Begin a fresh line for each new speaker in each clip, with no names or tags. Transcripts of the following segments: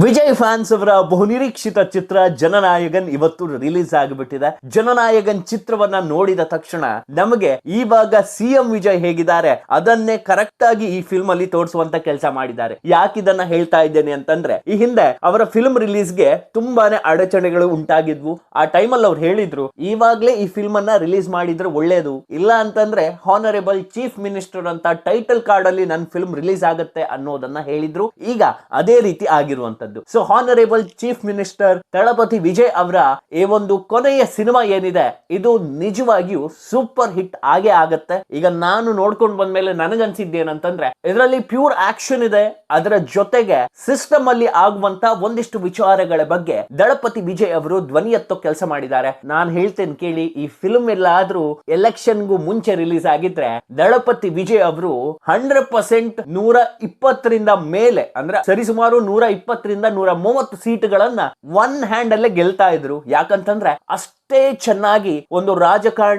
Vijay fans ಅವರ ಬಹುನಿರೀಕ್ಷಿತ ಚಿತ್ರ ಜನನಾಯಕನ್ ಇವತ್ತು ರಿಲೀಸ್ ಆಗಿಬಿಟ್ಟಿದೆ. ಜನನಾಯಕನ್ ಚಿತ್ರವನ್ನ ನೋಡಿದ ತಕ್ಷಣ ನಮಗೆ ಇವಾಗ ಸಿಎಂ ವಿಜಯ್ ಹೇಗಿದ್ದಾರೆ ಅದನ್ನೇ ಕರೆಕ್ಟ್ ಆಗಿ ಈ ಫಿಲ್ಮ್ ಅಲ್ಲಿ ತೋರಿಸುವಂತ ಕೆಲಸ ಮಾಡಿದ್ದಾರೆ. ಯಾಕೆ ಇದನ್ನ ಹೇಳ್ತಾ ಇದ್ದೇನೆ ಅಂತಂದ್ರೆ, ಈ ಹಿಂದೆ ಅವರ ಫಿಲ್ಮ್ ರಿಲೀಸ್ಗೆ ತುಂಬಾನೇ ಅಡಚಣೆಗಳು ಉಂಟಾಗಿದ್ವು. ಆ ಟೈಮಲ್ಲಿ ಅವ್ರು ಹೇಳಿದ್ರು ಇವಾಗ್ಲೇ ಈ ಫಿಲ್ಮ್ ಅನ್ನ ರಿಲೀಸ್ ಮಾಡಿದ್ರೆ ಒಳ್ಳೇದು, ಇಲ್ಲ ಅಂತಂದ್ರೆ ಹಾನರೇಬಲ್ ಚೀಫ್ ಮಿನಿಸ್ಟರ್ ಅಂತ ಟೈಟಲ್ ಕಾರ್ಡ್ ಅಲ್ಲಿ ನನ್ನ ಫಿಲ್ಮ್ ರಿಲೀಸ್ ಆಗುತ್ತೆ ಅನ್ನೋದನ್ನ ಹೇಳಿದ್ರು. ಈಗ ಅದೇ ರೀತಿ ಆಗಿರುವಂತದ್ದು. So honourable chief minister Thalapathy Vijay ಅವರ ಈ ಒಂದು ಕೊನೆಯ ಸಿನಿಮಾ ಏನಿದೆ ಇದು ನಿಜವಾಗಿಯೂ ಸೂಪರ್ ಹಿಟ್ ಆಗೇ ಆಗತ್ತೆ. ಈಗ ನಾನು ನೋಡ್ಕೊಂಡು ಬಂದ್ಮೇಲೆ ನನಗನ್ಸಿದ್ದೇನಂತಂದ್ರೆ ಇದರಲ್ಲಿ ಪ್ಯೂರ್ ಆಕ್ಷನ್ ಇದೆ, ಅದರ ಜೊತೆಗೆ ಸಿಸ್ಟಮ್ ಅಲ್ಲಿ ಆಗುವಂತ ಒಂದಿಷ್ಟು ವಿಚಾರಗಳ ಬಗ್ಗೆ ದಳಪತಿ ವಿಜಯ್ ಅವರು ಧ್ವನಿ ಎತ್ತೋ ಕೆಲಸ ಮಾಡಿದ್ದಾರೆ. ನಾನು ಹೇಳ್ತೇನೆ ಕೇಳಿ, ಈ ಫಿಲ್ಮ್ ಎಲ್ಲಾದ್ರೂ ಎಲೆಕ್ಷನ್ಗೂ ಮುಂಚೆ ರಿಲೀಸ್ ಆಗಿದ್ರೆ ದಳಪತಿ ವಿಜಯ್ ಅವರು 100% 120ರಿಂದ ಮೇಲೆ ಅಂದ್ರೆ ಸರಿಸುಮಾರು 120ರಿಂದ 130 ಸೀಟ್ಗಳನ್ನ ಒನ್ ಹ್ಯಾಂಡ್ ಅಲ್ಲೇ ಗೆಲ್ತಾ ಇದ್ರು. ಯಾಕಂತಂದ್ರೆ ಅಷ್ಟೇ ಚೆನ್ನಾಗಿ ಒಂದು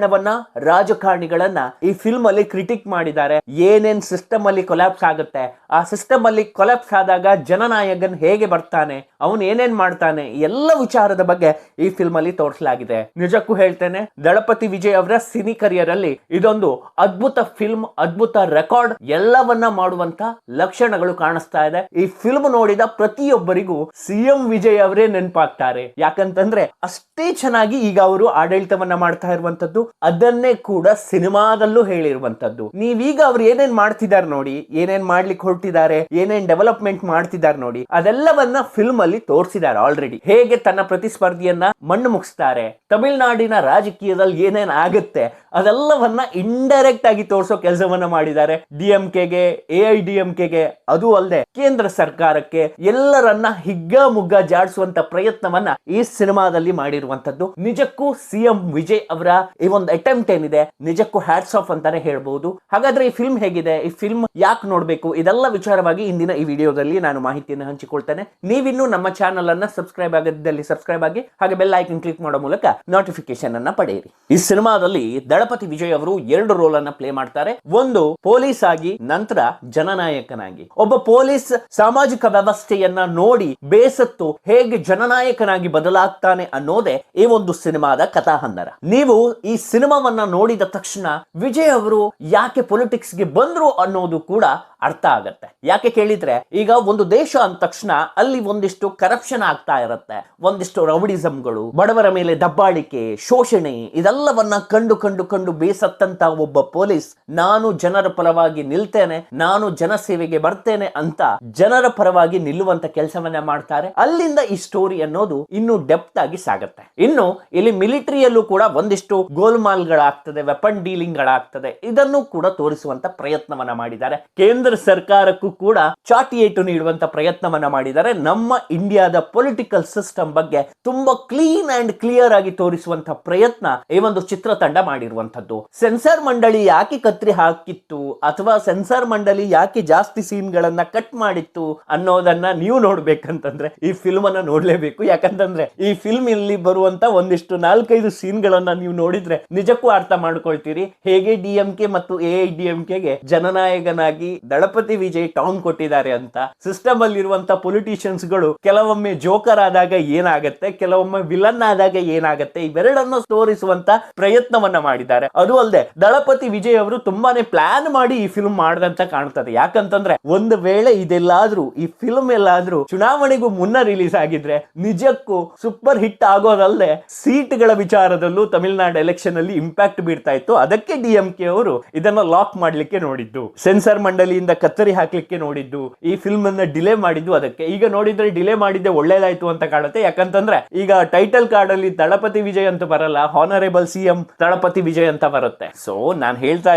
ರಾಜಕಾರಣಿಗಳನ್ನ ಈ ಫಿಲ್ಮ್ ಅಲ್ಲಿ ಕ್ರಿಟಿಕ್ ಮಾಡಿದ್ದಾರೆ. ಏನೇನ್ ಸಿಸ್ಟಮ್ ಅಲ್ಲಿ ಕೊಲ್ಯಾಪ್ಸ್ ಆಗುತ್ತೆ, ಆ ಸಿಸ್ಟಮ್ ಅಲ್ಲಿ ಕೊಲ್ಯಾಪ್ಸ್ ಆದಾಗ ಜನನಾಯಕನ್ ಹೇಗೆ ಬರ್ತಾನೆ, ಅವನು ಏನೇನ್ ಮಾಡ್ತಾನೆ, ಎಲ್ಲ ವಿಚಾರದ ಬಗ್ಗೆ ಈ ಫಿಲ್ಮ್ ಅಲ್ಲಿ ತೋರಿಸಲಾಗಿದೆ. ನಿಜಕ್ಕೂ ಹೇಳ್ತೇನೆ, ದಳಪತಿ ವಿಜಯ್ ಅವರ ಸಿನಿ ಕರಿಯರ್ ಅಲ್ಲಿ ಇದೊಂದು ಅದ್ಭುತ ಫಿಲ್ಮ್, ಅದ್ಭುತ ರೆಕಾರ್ಡ್ ಎಲ್ಲವನ್ನ ಮಾಡುವಂತ ಲಕ್ಷಣಗಳು ಕಾಣಿಸ್ತಾ ಇದೆ. ಈ ಫಿಲ್ಮ್ ನೋಡಿದ ಪ್ರತಿಯೊಬ್ಬರಿಗೂ ಸಿಎಂ ವಿಜಯ್ ಅವರೇ ನೆನಪಾಗ್ತಾರೆ. ಯಾಕಂತಂದ್ರೆ ಅಷ್ಟೇ ಚೆನ್ನಾಗಿ ಈಗ ಅವರು ಆಡಳಿತವನ್ನ ಮಾಡ್ತಾ ಇರುವಂತದ್ದು, ಅದನ್ನೇ ಕೂಡ ಸಿನಿಮಾದಲ್ಲೂ ಹೇಳಿರುವಂತದ್ದು. ನೀವೀಗ ಅವ್ರು ಏನೇನ್ ಮಾಡ್ತಿದ್ದಾರೆ ನೋಡಿ, ಏನೇನ್ ಮಾಡ್ಲಿಕ್ಕೆ ಹೊರಟಿದ್ದಾರೆ, ಏನೇನ್ ಡೆವಲಪ್ಮೆಂಟ್ ಮಾಡ್ತಿದ್ದಾರೆ ನೋಡಿ, ಅದೆಲ್ಲವನ್ನ ಫಿಲ್ಮ್ ಅಲ್ಲಿ ತೋರಿಸಿದ್ದಾರೆ ಆಲ್ರೆಡಿ. ಹೇಗೆ ತನ್ನ ಪ್ರತಿಸ್ಪರ್ಧಿಯನ್ನ ಮಣ್ಣು ಮುಗಿಸ್ತಾರೆ, ತಮಿಳುನಾಡಿನ ರಾಜಕೀಯದಲ್ಲಿ ಏನೇನ್ ಆಗುತ್ತೆ ಅದೆಲ್ಲವನ್ನ ಇಂಡೈರೆಕ್ಟ್ ಆಗಿ ತೋರಿಸೋ ಕೆಲಸವನ್ನ ಮಾಡಿದ್ದಾರೆ. ಡಿಎಂಕೆಗೆ, ಎಐಡಿಎಂಕೆಗೆ, ಅದು ಅಲ್ಲದೆ ಕೇಂದ್ರ ಸರ್ಕಾರಕ್ಕೆ ಎಲ್ಲರನ್ನ ಹಿಗ್ಗಾಮುಗ್ಗ ಜಾಡಿಸುವಂತ ಪ್ರಯತ್ನವನ್ನ ಈ ಸಿನಿಮಾದಲ್ಲಿ ಮಾಡಿರುವಂತದ್ದು. ನಿಜಕ್ಕೂ ಸಿಎಂ ವಿಜಯ್ ಅವರ ಈ ಒಂದು ಅಟೆಂಪ್ಟ್ ಏನಿದೆ ನಿಜಕ್ಕೂ ಹ್ಯಾಟ್ಸ್ ಆಫ್ ಅಂತಾನೆ ಹೇಳ್ಬಹುದು. ಹಾಗಾದ್ರೆ ಈ ಫಿಲ್ಮ್ ಹೇಗಿದೆ, ಈ ಫಿಲ್ಮ್ ಯಾಕೆ ನೋಡ್ಬೇಕು, ಇದೆಲ್ಲ ವಿಚಾರವಾಗಿ ಇಂದಿನ ಈ ವಿಡಿಯೋದಲ್ಲಿ ನಾನು ಮಾಹಿತಿಯನ್ನು ಹಂಚಿಕೊಳ್ತೇನೆ. ನೀವಿನ್ನೂ ನಮ್ಮ ಚಾನಲ್ ಅನ್ನ ಸಬ್ಸ್ಕ್ರೈಬ್ ಆಗದಿದ್ದಲ್ಲಿ ಸಬ್ಸ್ಕ್ರೈಬ್ ಆಗಿ, ಹಾಗೆ ಬೆಲ್ ಐಕನ್ ಕ್ಲಿಕ್ ಮಾಡೋ ಮೂಲಕ ನೋಟಿಫಿಕೇಶನ್ ಅನ್ನ ಪಡೆಯಿರಿ. ಈ ಸಿನಿಮಾದಲ್ಲಿ ದಳಪತಿ ವಿಜಯ್ ಅವರು 2 ರೋಲ್ ಅನ್ನ ಪ್ಲೇ ಮಾಡ್ತಾರೆ. ಒಂದು ಪೊಲೀಸ್ ಆಗಿ, ನಂತರ ಜನನಾಯಕನಾಗಿ. ಒಬ್ಬ ಪೊಲೀಸ್ ಸಾಮಾಜಿಕ ವ್ಯವಸ್ಥೆಯನ್ನ ನೋಡಿ ಬೇಸತ್ತು ಹೇಗೆ ಜನನಾಯಕನಾಗಿ ಬದಲಾಗ್ತಾನೆ ಅನ್ನೋದೇ ಈ ಒಂದು ಸಿನಿಮಾದ ಕಥಾಹಂದರ. ನೀವು ಈ ಸಿನಿಮಾವನ್ನ ನೋಡಿದ ತಕ್ಷಣ ವಿಜಯ್ ಅವರು ಯಾಕೆ ಪೊಲಿಟಿಕ್ಸ್ ಗೆ ಬಂದ್ರು ಅನ್ನೋದು ಕೂಡ ಅರ್ಥ ಆಗತ್ತೆ. ಯಾಕೆ ಕೇಳಿದ್ರೆ, ಈಗ ಒಂದು ದೇಶ ಅಂದ ತಕ್ಷಣ ಅಲ್ಲಿ ಒಂದಿಷ್ಟು ಕರಪ್ಷನ್ ಆಗ್ತಾ ಇರತ್ತೆ, ಒಂದಿಷ್ಟು ರೌಡಿಸಂಗಳು, ಬಡವರ ಮೇಲೆ ದಬ್ಬಾಳಿಕೆ, ಶೋಷಣೆ, ಇದೆಲ್ಲವನ್ನ ಕಂಡು ಬೇಸತ್ತಂತ ಒಬ್ಬ ಪೊಲೀಸ್ ನಾನು ಜನರ ಪರವಾಗಿ ನಿಲ್ತೇನೆ, ನಾನು ಜನಸೇವೆಗೆ ಬರ್ತೇನೆ ಅಂತ ಜನರ ಪರವಾಗಿ ನಿಲ್ಲುವಂತ ಕೆಲಸವನ್ನ ಮಾಡ್ತಾರೆ. ಅಲ್ಲಿಂದ ಈ ಸ್ಟೋರಿ ಅನ್ನೋದು ಇನ್ನು ಡೆಪ್ತ್ ಆಗಿ ಸಾಗತ್ತೆ. ಇನ್ನು ಇಲ್ಲಿ ಮಿಲಿಟರಿಯಲ್ಲೂ ಕೂಡ ಒಂದಿಷ್ಟು ಗೋಲ್ಮಾಲ್ಗಳಾಗ್ತದೆ, ವೆಪನ್ ಡೀಲಿಂಗ್ ಗಳಾಗ್ತದೆ, ಇದನ್ನು ಕೂಡ ತೋರಿಸುವಂತ ಪ್ರಯತ್ನವನ್ನ ಮಾಡಿದ್ದಾರೆ. ಕೇಂದ್ರ ಸರ್ಕಾರಕ್ಕೂ ಕೂಡ ಚಾಟಿ ಏಟು ನೀಡುವಂತ ಪ್ರಯತ್ನವನ್ನ ಮಾಡಿದ್ದಾರೆ. ನಮ್ಮ ಇಂಡಿಯಾದ ಪೊಲಿಟಿಕಲ್ ಸಿಸ್ಟಮ್ ಬಗ್ಗೆ ತುಂಬಾ ಕ್ಲೀನ್ ಅಂಡ್ ಕ್ಲಿಯರ್ ಆಗಿ ತೋರಿಸುವಂತ ಪ್ರಯತ್ನ ಈ ಒಂದು ಚಿತ್ರತಂಡ ಮಾಡಿರುವಂತದ್ದು. ಸೆನ್ಸಾರ್ ಮಂಡಳಿ ಯಾಕೆ ಕತ್ರಿ ಹಾಕಿತ್ತು ಅಥವಾ ಸೆನ್ಸಾರ್ ಮಂಡಳಿ ಯಾಕೆ ಜಾಸ್ತಿ ಸೀನ್ ಗಳನ್ನ ಕಟ್ ಮಾಡಿತ್ತು ಅನ್ನೋದನ್ನ ನೀವು ನೋಡ್ಬೇಕಂತಂದ್ರೆ ಈ ಫಿಲ್ಮ್ ಅನ್ನ ನೋಡ್ಲೇಬೇಕು. ಯಾಕಂತಂದ್ರೆ ಈ ಫಿಲ್ಮ್ ಇಲ್ಲಿ ಬರುವಂತ ಒಂದಿಷ್ಟು 4-5 ಸೀನ್ ಗಳನ್ನ ನೀವು ನೋಡಿದ್ರೆ ನಿಜಕ್ಕೂ ಅರ್ಥ ಮಾಡ್ಕೊಳ್ತೀರಿ ಹೇಗೆ ಡಿಎಂಕೆ ಮತ್ತು ಎಐಡಿಎಂಕೆಗೆ ಜನನಾಯಕನಾಗಿ ದಳಪತಿ ವಿಜಯ್ ಟಾಂಗ್ ಕೊಟ್ಟಿದ್ದಾರೆ ಅಂತ. ಸಿಸ್ಟಮ್ ಅಲ್ಲಿ ಇರುವಂತ ಪೊಲಿಟಿಷಿಯನ್ಸ್ ಗಳು ಕೆಲವೊಮ್ಮೆ ಜೋಕರ್ ಆದಾಗ ಏನಾಗತ್ತೆ, ಕೆಲವೊಮ್ಮೆ ವಿಲನ್ ಆದಾಗ ಏನಾಗತ್ತೆ, ಇವೆರಡನ್ನು ತೋರಿಸುವಂತ ಪ್ರಯತ್ನವನ್ನ ಮಾಡಿದ್ದಾರೆ. ಅದು ಅಲ್ಲದೆ ದಳಪತಿ ವಿಜಯ್ ಅವರು ತುಂಬಾನೇ ಪ್ಲಾನ್ ಮಾಡಿ ಈ ಫಿಲ್ಮ್ ಮಾಡದಂತ ಕಾಣ್ತದೆ. ಯಾಕಂತಂದ್ರೆ ಒಂದು ವೇಳೆ ಇದೆಲ್ಲಾದ್ರೂ ಈ ಫಿಲ್ಮ್ ಎಲ್ಲಾದ್ರೂ ಚುನಾವಣೆಗೂ ಮುನ್ನ ರಿಲೀಸ್ ಆಗಿದ್ರೆ ನಿಜಕ್ಕೂ ಸೂಪರ್ ಹಿಟ್ ಆಗೋದಲ್ಲದೆ ಸೀಟ್ಗಳ ವಿಚಾರದಲ್ಲೂ ತಮಿಳುನಾಡು ಎಲೆಕ್ಷನ್ ಅಲ್ಲಿ ಇಂಪ್ಯಾಕ್ಟ್ ಬೀರ್ತಾ ಇತ್ತು. ಅದಕ್ಕೆ ಡಿಎಂಕೆ ಅವರು ಇದನ್ನ ಲಾಕ್ ಮಾಡ್ಲಿಕ್ಕೆ ನೋಡಿದ್ದು, ಸೆನ್ಸಾರ್ ಮಂಡಳಿಯಿಂದ ಕತ್ತರಿ ಹಾಕ್ಲಿಕ್ಕೆ ನೋಡಿದ್ದು, ಈ ಫಿಲ್ಮ್ ಅನ್ನ ಡಿಲೇ ಮಾಡಿದ್ದು ಅದಕ್ಕೆ. ಈಗ ನೋಡಿದ್ರೆ ಡಿಲೇ ಮಾಡಿದ್ದೆ ಒಳ್ಳೇದಾಯ್ತು ಅಂತ ಕಾಣುತ್ತೆ. ಯಾಕಂತಂದ್ರೆ ಈಗ ಟೈಟಲ್ ಕಾರ್ಡ್ ಅಲ್ಲಿ ದಳಪತಿ ವಿಜಯ್ ಅಂತ ಬರಲ್ಲ, ಹಾನರೇಬಲ್ ಸಿಎಂ ದಳಪತಿ ವಿಜಯ್ ಅಂತ ಬರುತ್ತೆ. ಸೊ ನಾನ್ ಹೇಳ್ತಾ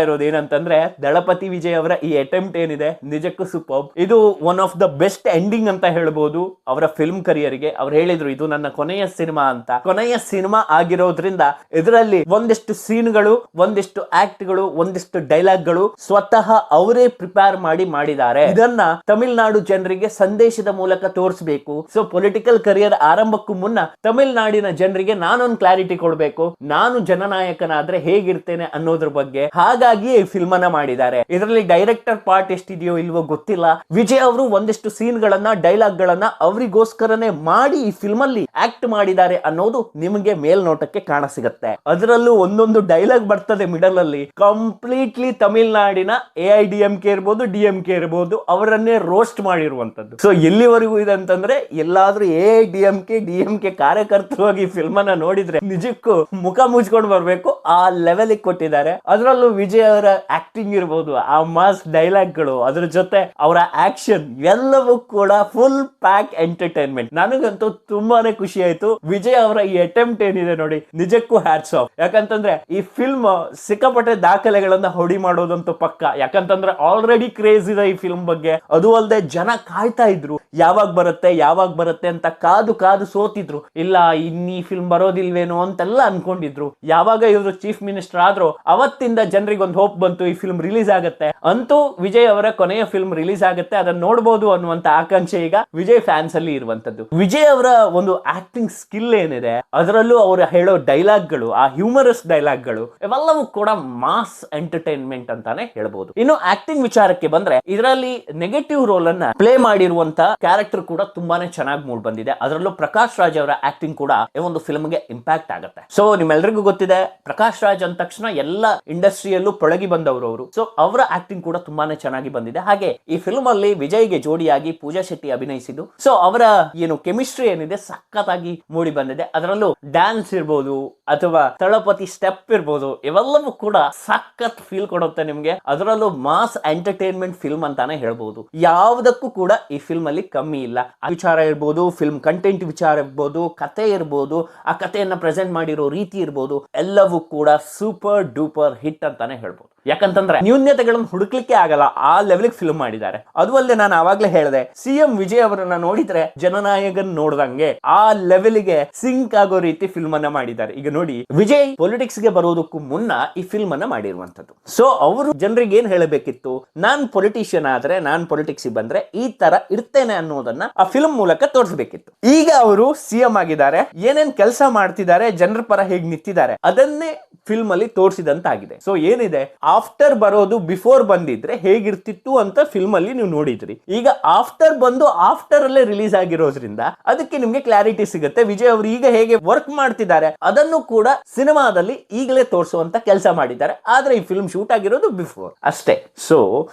ಇರೋದು ಏನಂತಂದ್ರೆ, ದಳಪತಿ ವಿಜಯ್ ಅವರ ಈ ಅಟೆಂಪ್ಟ್ ಏನಿದೆ ನಿಜಕ್ಕೂ ಸೂಪರ್. ಇದು one of the best ending ಅಂತ ಹೇಳ್ಬೋದು ಅವರ ಫಿಲ್ಮ್ ಕರಿಯರ್ಗೆ. ಅವ್ರು ಹೇಳಿದ್ರು ಇದು ನನ್ನ ಕೊನೆಯ ಸಿನಿಮಾ ಅಂತ. ಕೊನೆಯ ಸಿನಿಮಾ ಸಿನಿಮಾ ಆಗಿರೋದ್ರಿಂದ ಇದರಲ್ಲಿ ಒಂದಿಷ್ಟು ಸೀನ್ಗಳು, ಒಂದಿಷ್ಟು ಆಕ್ಟ್ಗಳು, ಒಂದಿಷ್ಟು ಡೈಲಾಗ್ಗಳು ಸ್ವತಃ ಅವರೇ ಪ್ರಿಪೇರ್ ಮಾಡಿದ್ದಾರೆ. ಇದನ್ನ ತಮಿಳುನಾಡು ಜನರಿಗೆ ಸಂದೇಶದ ಮೂಲಕ ತೋರಿಸಬೇಕು. ಸೊ ಪೊಲಿಟಿಕಲ್ ಕರಿಯರ್ ಆರಂಭಕ್ಕೂ ಮುನ್ನ ತಮಿಳುನಾಡಿನ ಜನರಿಗೆ ನಾನೊಂದು ಕ್ಲಾರಿಟಿ ಕೊಡಬೇಕು, ನಾನು ಜನನಾಯಕನಾದ್ರೆ ಹೇಗಿರ್ತೇನೆ ಅನ್ನೋದ್ರ ಬಗ್ಗೆ. ಹಾಗಾಗಿ ಈ ಫಿಲ್ಮ್ ಅನ್ನ ಮಾಡಿದ್ದಾರೆ. ಇದರಲ್ಲಿ ಡೈರೆಕ್ಟರ್ ಪಾರ್ಟ್ ಎಷ್ಟಿದೆಯೋ ಇಲ್ವೋ ಗೊತ್ತಿಲ್ಲ. ವಿಜಯ್ ಅವರು ಒಂದಿಷ್ಟು ಸೀನ್ ಗಳನ್ನ, ಡೈಲಾಗ್ ಗಳನ್ನ ಅವರಿಗೋಸ್ಕರನೇ ಮಾಡಿ ಈ ಫಿಲ್ಮ್ ಅಲ್ಲಿ ಆಕ್ಟ್ ಮಾಡಿದ್ದಾರೆ ಅನ್ನೋದು ನಿಮಗೆ ಮೇಲ್ನೋಟಕ್ಕೆ ಕಾಣಸಿಗುತ್ತೆ. ಅದರಲ್ಲೂ ಒಂದೊಂದು ಡೈಲಾಗ್ ಬರ್ತದೆ ಮಿಡಲ್ ಅಲ್ಲಿ, ಕಂಪ್ಲೀಟ್ಲಿ ತಮಿಳುನಾಡಿನ AIDMK ಇರ್ಬೋದು, DMK ಇರ್ಬೋದು, ಅವರನ್ನೇ ರೋಸ್ಟ್ ಮಾಡಿರುವಂತದ್ದು. ಸೊ ಎಲ್ಲಿವರೆಗೂ ಇದೆ ಅಂತಂದ್ರೆ, ಎಲ್ಲಾದ್ರೂ AIDMK ಕಾರ್ಯಕರ್ತರಾಗಿ ಫಿಲ್ಮ್ ಅನ್ನ ನೋಡಿದ್ರೆ ನಿಜಕ್ಕೂ ಮುಖ ಮುಚ್ಕೊಂಡು ಬರ್ಬೇಕು, ಆ ಲೆವೆಲ್ ಕೊಟ್ಟಿದ್ದಾರೆ. ಅದರಲ್ಲೂ ವಿಜಯ್ ಅವರ ಆಕ್ಟಿಂಗ್ ಇರ್ಬೋದು, ಆ ಮಾಸ್ ಡೈಲಾಗ್ ಗಳು, ಅದ್ರ ಜೊತೆ ಅವರ ಆಕ್ಷನ್ ಎಲ್ಲವೂ ಕೂಡ ಫುಲ್ ಪ್ಯಾಕ್ ಎಂಟರ್ಟೈನ್ಮೆಂಟ್. ನನಗಂತೂ ತುಂಬಾನೇ ಖುಷಿ ಆಯ್ತು. ವಿಜಯ್ ಅವರ ಈ ಅಟೆಂಪ್ಟ್ ಏನಿದೆ ನೋಡಿ, ನಿಜಕ್ಕೂ ಹ್ಯಾಟ್ಸ್ ಆಫ್. ಯಾಕಂತಂದ್ರೆ ಈ ಫಿಲ್ಮ್ ಸಿಕ್ಕಾಪಟ್ಟೆ ದಾಖಲೆಗಳನ್ನ ಹೊಡಿ ಮಾಡೋದಂತೂ ಪಕ್ಕ. ಯಾಕಂತಂದ್ರೆ ಆಲ್ರೆಡಿ ಕ್ರೇಜ್ ಇದೆ ಈ ಫಿಲ್ಮ್ ಬಗ್ಗೆ. ಅದು ಅಲ್ಲದೆ ಜನ ಕಾಯ್ತಾ ಇದ್ರು, ಯಾವಾಗ ಬರುತ್ತೆ ಅಂತ ಕಾದು ಸೋತಿದ್ರು. ಇಲ್ಲ ಇನ್ನೀ ಫಿಲ್ಮ್ ಬರೋದಿಲ್ವೇನೋ ಅಂತೆಲ್ಲ ಅನ್ಕೊಂಡಿದ್ರು. ಯಾವಾಗ ಇವರು ಚೀಫ್ ಮಿನಿಸ್ಟರ್ ಆದ್ರೂ ಅವತ್ತಿಂದ ಜನರಿಗೆ ಒಂದು ಹೋಪ್ ಬಂತು, ಈ ಫಿಲ್ಮ್ ರಿಲೀಸ್ ಆಗುತ್ತೆ. ಅಂತೂ ವಿಜಯ್ ಅವರ ಕೊನೆಯ ಫಿಲ್ಮ್ ರಿಲೀಸ್ ಆಗುತ್ತೆ, ಅದನ್ನ ನೋಡಬಹುದು ಅನ್ನುವಂತ ಆಕಾಂಕ್ಷೆ ಈಗ ವಿಜಯ್ ಫ್ಯಾನ್ಸ್ ಅಲ್ಲಿ ಇರುವಂತದ್ದು. ವಿಜಯ್ ಅವರ ಒಂದು ಆಕ್ಟಿಂಗ್ ಸ್ಕಿಲ್ ಏನಿದೆ, ಅದರಲ್ಲೂ ಅವರು ಹೇಳೋ ಡೈಲಾಗ್ ಗಳು, ಆ ಹ್ಯೂಮರಸ್ ಡೈಲಾಗ್ ಗಳು ಇವೆಲ್ಲವೂ ಕೂಡ ಮಾಸ್ ಎಂಟರ್ಟೈನ್ಮೆಂಟ್ ಅಂತಾನೆ ಹೇಳ್ಬಹುದು. ಇನ್ನು ಆಕ್ಟಿಂಗ್ ವಿಚಾರಕ್ಕೆ ಬಂದ್ರೆ, ಇದರಲ್ಲಿ ನೆಗೆಟಿವ್ ರೋಲ್ ಅನ್ನ ಪ್ಲೇ ಮಾಡಿರುವಂತ ಕ್ಯಾರೆಕ್ಟರ್ ಕೂಡ ತುಂಬಾನೇ ಚೆನ್ನಾಗಿ ಮೂಡ್ ಬಂದಿದೆ. ಅದರಲ್ಲೂ ಪ್ರಕಾಶ್ ರಾಜ್ ಅವರ ಆಕ್ಟಿಂಗ್ ಕೂಡ ಈ ಒಂದು ಫಿಲ್ಮ್ ಗೆ ಇಂಪ್ಯಾಕ್ಟ್ ಆಗುತ್ತೆ. ಸೊ ನಿಮ್ಮೆಲ್ಲರಿಗೂ ಗೊತ್ತಿದೆ, ಪ್ರಕಾಶ್ ರಾಜ್ ಅಂದ ತಕ್ಷಣ ಎಲ್ಲ ಇಂಡಸ್ಟ್ರಿಯಲ್ಲೂ ಪೊಳಗಿ ಬಂದವರು ಅವರು. ಸೊ ಅವರ ಆಕ್ಟಿಂಗ್ ಕೂಡ ತುಂಬಾನೇ ಚೆನ್ನಾಗಿ ಬಂದಿದೆ. ಹಾಗೆ ಈ ಫಿಲ್ಮ್ ಅಲ್ಲಿ ವಿಜಯ್ಗೆ ಜೋಡಿಯಾಗಿ ಪೂಜಾ ಶೆಟ್ಟಿ ಅಭಿನಯಿಸಿದ್ದು. ಸೊ ಅವರ ಏನು ಕೆಮಿಸ್ಟ್ರಿ ಏನಿದೆ ಸಖತ್ತಾಗಿ ಮೂಡಿ ಬಂದಿದೆ. ಅದರಲ್ಲೂ ಡ್ಯಾನ್ಸ್ ಇರ್ಬೋದು ಅಥವಾ ತಳಪತಿ ಸ್ಟೆಪ್ ಇರ್ಬೋದು, ಇವೆಲ್ಲವೂ ಕೂಡ ಸಖತ್ ಫೀಲ್ ಕೊಡುತ್ತೆ ನಿಮ್ಗೆ. ಅದರಲ್ಲೂ ಮಾಸ್ ಎಂಟರ್ಟೈನ್ಮೆಂಟ್ ಫಿಲ್ಮ್ ಅಂತಾನೆ ಹೇಳ್ಬಹುದು. ಯಾವುದಕ್ಕೂ ಕೂಡ ಈ ಫಿಲ್ಮ್ ಅಲ್ಲಿ ಕಮ್ಮಿ ಇಲ್ಲ. ವಿಚಾರ ಇರ್ಬೋದು, ಫಿಲ್ಮ್ ಕಂಟೆಂಟ್ ವಿಚಾರ ಇರ್ಬೋದು, ಕತೆ ಇರ್ಬೋದು, ಆ ಕಥೆಯನ್ನ ಪ್ರೆಸೆಂಟ್ ಮಾಡಿರೋ ರೀತಿ ಇರ್ಬೋದು, ಎಲ್ಲವೂ ಕೂಡ ಸೂಪರ್ ಡೂಪರ್ ಹಿಟ್ ಅಂತಾನೆ ಹೇಳ್ಬೋದು. ಯಾಕಂತಂದ್ರೆ ನ್ಯೂನ್ಯತೆಗಳನ್ನು ಹುಡುಕ್ಲಿಕ್ಕೆ ಆಗಲ್ಲ, ಆ ಲೆವೆಲ್ ಫಿಲ್ಮ್ ಮಾಡಿದ್ದಾರೆ. ಅದು ಅಲ್ಲದೆ ನಾನು ಆವಾಗ್ಲೇ ಹೇಳಿದೆ, CM ವಿಜಯ್ ಅವರನ್ನ ನೋಡಿದ್ರೆ ಜನನಾಯಕನ್ ನೋಡ್ದಂಗೆ ಆ ಲೆವೆಲ್ಗೆ ಸಿಂಕ್ ಆಗೋ ರೀತಿ ಫಿಲ್ಮ್ ಅನ್ನ ಮಾಡಿದ್ದಾರೆ. ಈಗ ನೋಡಿ, ವಿಜಯ್ ಪೊಲಿಟಿಕ್ಸ್ ಗೆ ಬರೋದಕ್ಕೂ ಮುನ್ನ ಈ ಫಿಲ್ಮ್ ಅನ್ನ ಮಾಡಿರುವಂತದ್ದು. ಸೊ ಅವರು ಜನರಿಗೆ ಏನ್ ಹೇಳಬೇಕಿತ್ತು, ನಾನ್ ಪೊಲಿಟಿಷಿಯನ್ ಆದ್ರೆ, ನಾನ್ ಪೊಲಿಟಿಕ್ಸ್ ಬಂದ್ರೆ ಈ ತರ ಇರ್ತೇನೆ ಅನ್ನೋದನ್ನ ಆ ಫಿಲ್ಮ್ ಮೂಲಕ ತೋರಿಸಬೇಕಿತ್ತು. ಈಗ ಅವರು CM ಆಗಿದ್ದಾರೆ, ಏನೇನ್ ಕೆಲಸ ಮಾಡ್ತಿದ್ದಾರೆ, ಜನರ ಪರ ಹೇಗ್ ನಿಂತಿದ್ದಾರೆ, ಅದನ್ನೇ ಫಿಲ್ಮ್ ಅಲ್ಲಿ ತೋರಿಸಿದಂತಾಗಿದೆ. ಸೊ ಏನಿದೆ, ಆಫ್ಟರ್ ಬರೋದು ಬಿಫೋರ್ ಬಂದಿದ್ರೆ ಹೇಗಿರ್ತಿತ್ತು ಅಂತ ಫಿಲ್ಮ್ ಅಲ್ಲಿ ನೀವು ನೋಡಿದ್ರಿ. ಈಗ ಆಫ್ಟರ್ ಬಂದು ಆಫ್ಟರ್ ಅಲ್ಲೇ ರಿಲೀಸ್ ಆಗಿರೋದ್ರಿಂದ ಅದಕ್ಕೆ ನಿಮ್ಗೆ ಕ್ಲಾರಿಟಿ ಸಿಗುತ್ತೆ. ವಿಜಯ್ ಅವರು ಈಗ ಹೇಗೆ ವರ್ಕ್ ಮಾಡ್ತಿದ್ದಾರೆ ಅದನ್ನು ಕೂಡ ಸಿನಿಮಾದಲ್ಲಿ ಈಗಲೇ ತೋರಿಸುವಂತ ಕೆಲಸ ಮಾಡಿದ್ದಾರೆ. ಆದ್ರೆ ಈ ಫಿಲ್ಮ್ ಶೂಟ್ ಆಗಿರೋದು ಬಿಫೋರ್ ಅಷ್ಟೇ. ಸೊ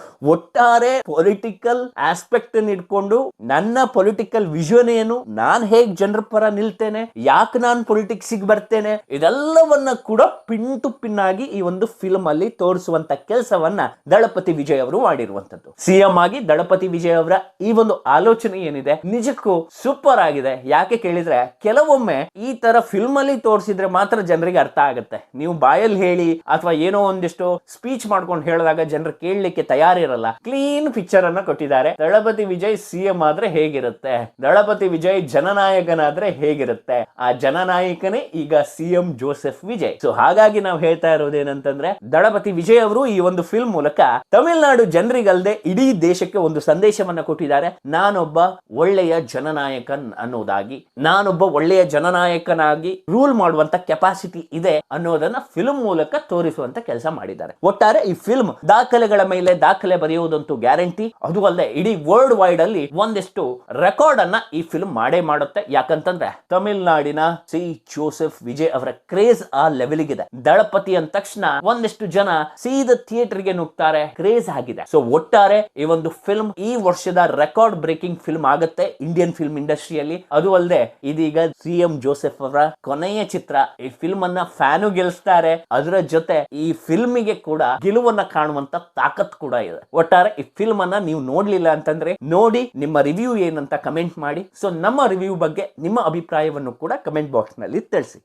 ಒಟ್ಟಾರೆ ಪೊಲಿಟಿಕಲ್ ಆಸ್ಪೆಕ್ಟ್ ಇಟ್ಕೊಂಡು ನನ್ನ ಪೊಲಿಟಿಕಲ್ ವಿಷನ್ ಏನು, ನಾನ್ ಹೇಗ್ ಜನರ ಪರ ನಿಲ್ತೇನೆ, ಯಾಕೆ ನಾನು ಪೊಲಿಟಿಕ್ಸ್ ಬರ್ತೇನೆ, ಇದೆಲ್ಲವನ್ನ ಕೂಡ ಪಿನ್ ಟು ಪಿನ್ ಆಗಿ ಈ ಒಂದು ಫಿಲ್ಮ್ ಅಲ್ಲಿ ತೋರಿಸುವಂತ ಕೆಲಸವನ್ನ ದಳಪತಿ ವಿಜಯ್ ಅವರು ಮಾಡಿರುವಂತದ್ದು. CM ಆಗಿ ದಳಪತಿ ವಿಜಯ್ ಅವರ ಈ ಒಂದು ಆಲೋಚನೆ ಏನಿದೆ ನಿಜಕ್ಕೂ ಸೂಪರ್ ಆಗಿದೆ. ಯಾಕೆ ಕೇಳಿದ್ರೆ, ಕೆಲವೊಮ್ಮೆ ಈ ತರ ಫಿಲ್ಮ್ ಅಲ್ಲಿ ತೋರಿಸಿದ್ರೆ ಮಾತ್ರ ಜನರಿಗೆ ಅರ್ಥ ಆಗುತ್ತೆ. ನೀವು ಬಾಯಲ್ಲಿ ಹೇಳಿ ಅಥವಾ ಏನೋ ಒಂದಿಷ್ಟು ಸ್ಪೀಚ್ ಮಾಡ್ಕೊಂಡು ಹೇಳಿದಾಗ ಜನರು ಕೇಳಲಿಕ್ಕೆ ತಯಾರಿರಲ್ಲ. ಕ್ಲೀನ್ ಪಿಕ್ಚರ್ ಅನ್ನ ಕೊಟ್ಟಿದ್ದಾರೆ. ದಳಪತಿ ವಿಜಯ್ CM ಆದ್ರೆ ಹೇಗಿರುತ್ತೆ, ದಳಪತಿ ವಿಜಯ್ ಜನನಾಯಕನಾದ್ರೆ ಹೇಗಿರುತ್ತೆ, ಆ ಜನನಾಯಕನೇ ಈಗ CM ಜೋಸೆಫ್ ವಿಜಯ್. ಸೊ ಹಾಗಾಗಿ ನಾವು ಹೇಳ್ತಾ ಇರೋದೇನಂತಂದ್ರೆ, ದಳಪತಿ ವಿಜಯ್ ಅವರು ಈ ಒಂದು ಫಿಲ್ಮ್ ಮೂಲಕ ತಮಿಳುನಾಡು ಜನರಿಗಲ್ಲದೆ ಇಡೀ ದೇಶಕ್ಕೆ ಒಂದು ಸಂದೇಶವನ್ನ ಕೊಟ್ಟಿದ್ದಾರೆ. ನಾನೊಬ್ಬ ಒಳ್ಳೆಯ ಜನನಾಯಕನ್ ಅನ್ನೋದಾಗಿ, ನಾನೊಬ್ಬ ಒಳ್ಳೆಯ ಜನನಾಯಕನಾಗಿ ರೂಲ್ ಮಾಡುವಂತ ಕೆಪಾಸಿಟಿ ಇದೆ ಅನ್ನೋದನ್ನ ಫಿಲ್ಮ್ ಮೂಲಕ ತೋರಿಸುವಂತ ಕೆಲಸ ಮಾಡಿದ್ದಾರೆ. ಒಟ್ಟಾರೆ ಈ ಫಿಲ್ಮ್ ದಾಖಲೆಗಳ ಮೇಲೆ ದಾಖಲೆ ಬರೆಯುವುದಂತೂ ಗ್ಯಾರಂಟಿ. ಅದು ಅಲ್ಲದೆ ಇಡೀ ವರ್ಲ್ಡ್ ವೈಡ್ ಅಲ್ಲಿ ಒಂದಿಷ್ಟು ರೆಕಾರ್ಡ್ ಅನ್ನ ಈ ಫಿಲ್ಮ್ ಮಾಡೇ ಮಾಡುತ್ತೆ. ಯಾಕಂತಂದ್ರೆ ತಮಿಳುನಾಡಿನ ಸಿ ಜೋಸೆಫ್ ವಿಜಯ್ ಅವರ ಕ್ರೇಜ್ ಆ ಲೆವೆಲ್ ಇದೆ. ದಳಪತಿ ಅಂದ ತಕ್ಷಣ ಒಂದಿಷ್ಟು ಜನ ಸೀದಾ ಥಿಯೇಟರ್ ಗೆ ನುಗ್ತಾರೆ, ಕ್ರೇಜ್ ಆಗಿದೆ. ಸೊ ಒಟ್ಟಾರೆ ಈ ಒಂದು ಫಿಲ್ಮ್ ಈ ವರ್ಷದ ರೆಕಾರ್ಡ್ ಬ್ರೇಕಿಂಗ್ ಫಿಲ್ಮ್ ಆಗುತ್ತೆ ಇಂಡಿಯನ್ ಫಿಲ್ಮ್ ಇಂಡಸ್ಟ್ರಿಯಲ್ಲಿ. ಅದು ಅಲ್ಲದೆ ಇದೀಗ CM ಜೋಸೆಫ್ ಅವರ ಕೊನೆಯ ಚಿತ್ರ. ಈ ಫಿಲ್ಮ್ ಅನ್ನ ಫ್ಯಾನು ಗೆಲ್ಲಿಸ್ತಾರೆ, ಅದರ ಜೊತೆ ಈ ಫಿಲ್ಮಿಗೆ ಕೂಡ ಗೆಲುವನ್ನ ಕಾಣುವಂತ ತಾಕತ್ ಕೂಡ ಇದೆ. ಒಟ್ಟಾರೆ ಈ ಫಿಲ್ಮ್ ಅನ್ನ ನೀವು ನೋಡ್ಲಿಲ್ಲ ಅಂತಂದ್ರೆ ನೋಡಿ, ನಿಮ್ಮ ರಿವ್ಯೂ ಏನಂತ ಕಮೆಂಟ್ ಮಾಡಿ. ಸೊ ನಮ್ಮ ರಿವ್ಯೂ ಬಗ್ಗೆ ನಿಮ್ಮ ಅಭಿಪ್ರಾಯವನ್ನು ಕೂಡ ಕಮೆಂಟ್ ಬಾಕ್ಸ್ ನಲ್ಲಿ ತಿಳಿಸಿ.